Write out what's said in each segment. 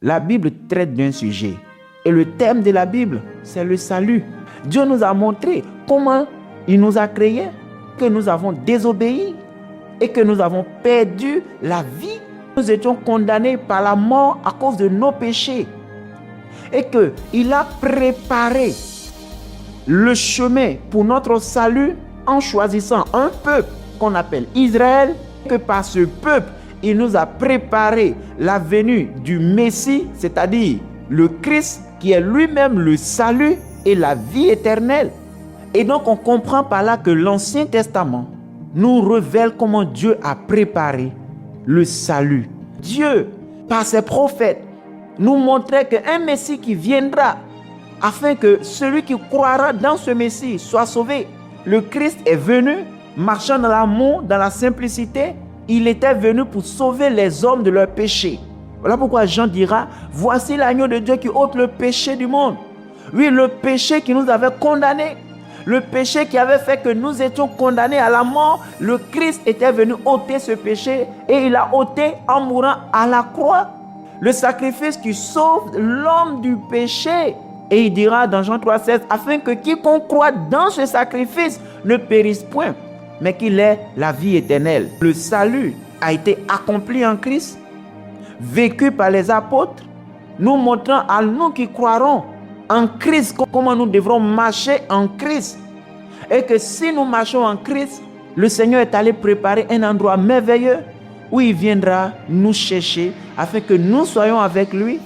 La Bible traite d'un sujet. Et le thème de la Bible, c'est le salut. Dieu nous a montré comment il nous a créés, que nous avons désobéi et que nous avons perdu la vie. Nous étions condamnés par la mort à cause de nos péchés. Et qu'il a préparé le chemin pour notre salut en choisissant un peuple qu'on appelle Israël, que par ce peuple, il nous a préparé la venue du Messie, c'est-à-dire le Christ, qui est lui-même le salut et la vie éternelle. Et donc on comprend par là que l'Ancien Testament nous révèle comment Dieu a préparé le salut. Dieu, par ses prophètes, nous montrait qu'un Messie qui viendra afin que celui qui croira dans ce Messie soit sauvé. Le Christ est venu, marchant dans l'amour, dans la simplicité. Il était venu pour sauver les hommes de leurs péchés. Voilà pourquoi Jean dira, voici l'agneau de Dieu qui ôte le péché du monde. Oui, le péché qui nous avait condamnés, le péché qui avait fait que nous étions condamnés à la mort, le Christ était venu ôter ce péché et il a ôté en mourant à la croix. Le sacrifice qui sauve l'homme du péché. Et il dira dans Jean 3,16, afin que quiconque croit dans ce sacrifice ne périsse point, mais qu'il ait la vie éternelle. Le salut a été accompli en Christ, vécu par les apôtres, nous montrant à nous qui croirons en Christ comment nous devrons marcher en Christ. Et que si nous marchons en Christ, le Seigneur est allé préparer un endroit merveilleux où il viendra nous chercher afin que nous soyons avec lui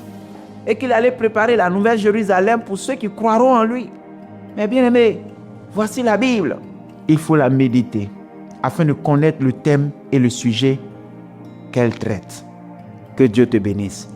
et qu'il allait préparer la nouvelle Jérusalem pour ceux qui croiront en lui. Mais bien aimés, voici la Bible. Il faut la méditer afin de connaître le thème et le sujet qu'elle traite. Que Dieu te bénisse.